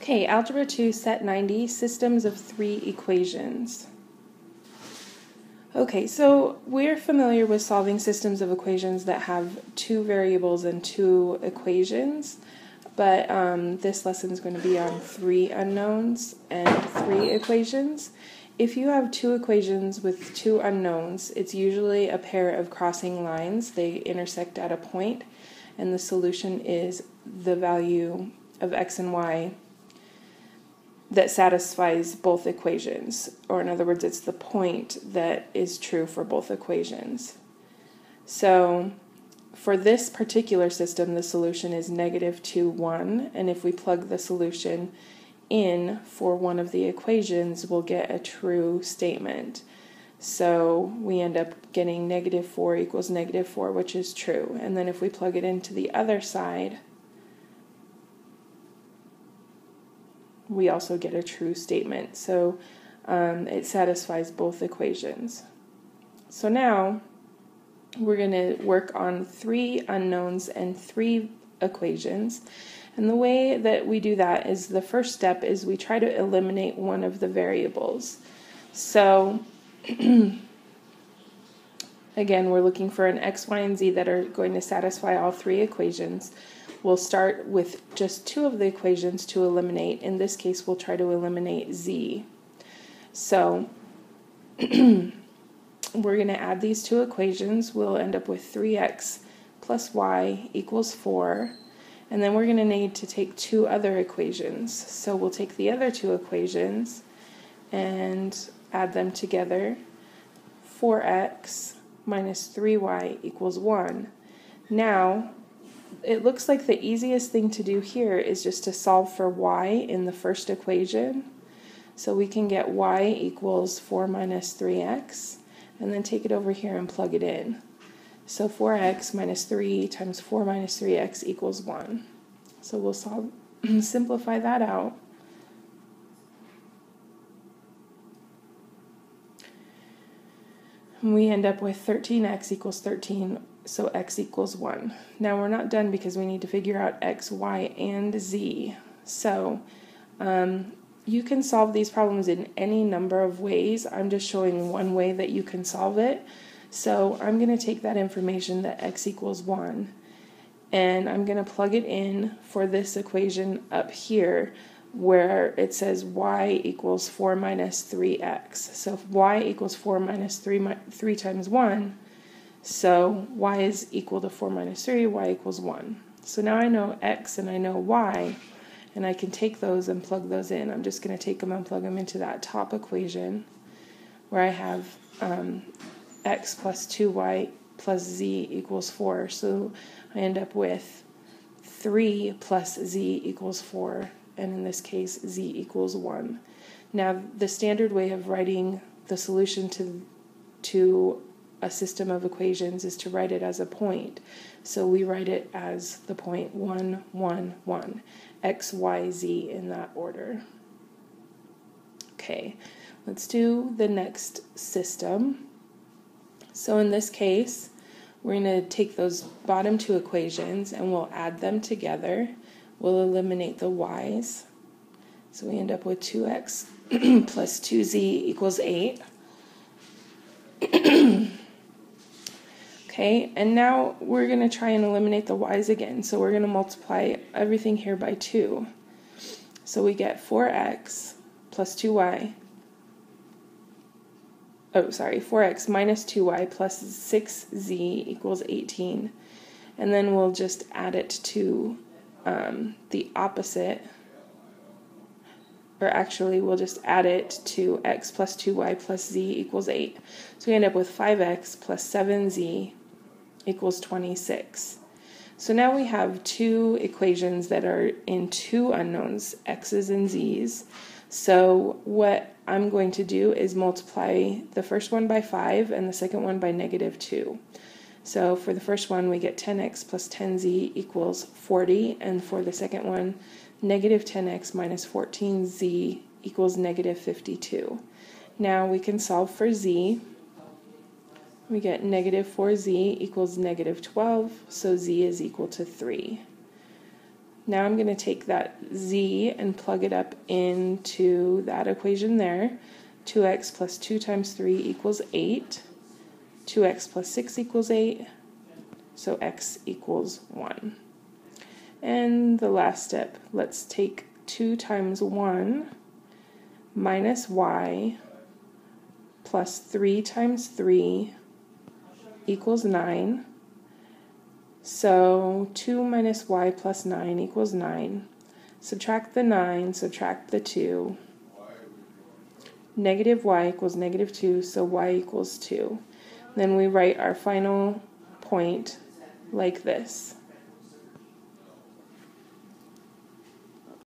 Okay, Algebra 2, Set 90, Systems of Three Equations. Okay, so we're familiar with solving systems of equations that have two variables and two equations, but this lesson is going to be on three unknowns and three equations. If you have two equations with two unknowns, it's usually a pair of crossing lines. They intersect at a point, and the solution is the value of x and y that satisfies both equations, or in other words, it's the point that is true for both equations. So for this particular system, the solution is -2, 1, and if we plug the solution in for one of the equations, we'll get a true statement. So we end up getting -4 equals -4, which is true. And then if we plug it into the other side, we also get a true statement. So it satisfies both equations. So now we're going to work on three unknowns and three equations. And the way that we do that is the first step is we try to eliminate one of the variables. So again, we're looking for an x, y, and z that are going to satisfy all three equations. We'll start with just two of the equations to eliminate. In this case, we'll try to eliminate z. So we're going to add these two equations. We'll end up with 3x plus y equals 4. And then we're going to need to take two other equations. So we'll take the other two equations and add them together. 4x minus 3y equals 1. Now, it looks like the easiest thing to do here is just to solve for y in the first equation. So we can get y equals 4 minus 3x, and then take it over here and plug it in. So 4x minus 3 times 4 minus 3x equals 1. So we'll simplify that out. And we end up with 13x equals 13, so x equals 1. Now we're not done because we need to figure out x, y, and z. So you can solve these problems in any number of ways. I'm just showing one way that you can solve it. So I'm going to take that information that x equals 1, and I'm going to plug it in for this equation up here where it says y equals 4 minus 3x. So if y equals 4 minus 3 times 1, so y is equal to 4 minus 3, y equals 1. So now I know x and I know y, and I can take those and plug those in. I'm just going to take them and plug them into that top equation where I have x plus 2y plus z equals 4. So I end up with 3 plus z equals 4, and in this case z equals 1. Now the standard way of writing the solution to a system of equations is to write it as a point. So we write it as the point 1, 1, 1, x, y, z in that order. Okay, let's do the next system. So in this case, we're going to take those bottom two equations and we'll add them together. We'll eliminate the y's. So we end up with 2x plus 2z equals 8. Okay, and now we're going to try and eliminate the y's again. So we're going to multiply everything here by 2. So we get 4x plus 2y. 4x minus 2y plus 6z equals 18. And then we'll just add it to the opposite. Or actually, we'll just add it to x plus 2y plus z equals 8. So we end up with 5x plus 7z equals 26. So now we have two equations that are in two unknowns, x's and z's. So what I'm going to do is multiply the first one by 5 and the second one by -2. So for the first one, we get 10x plus 10z equals 40, and for the second one, -10x minus 14z equals -52. Now we can solve for z. We get -4z equals -12, so z is equal to 3. Now I'm going to take that z and plug it up into that equation there. 2x plus 2 times 3 equals 8. 2x plus 6 equals 8. So x equals 1. And the last step, let's take 2 times 1 minus y plus 3 times 3 equals 9. So 2 minus y plus 9 equals 9. Subtract the 9, subtract the 2. Negative y equals negative 2, so y equals 2. Then we write our final point like this.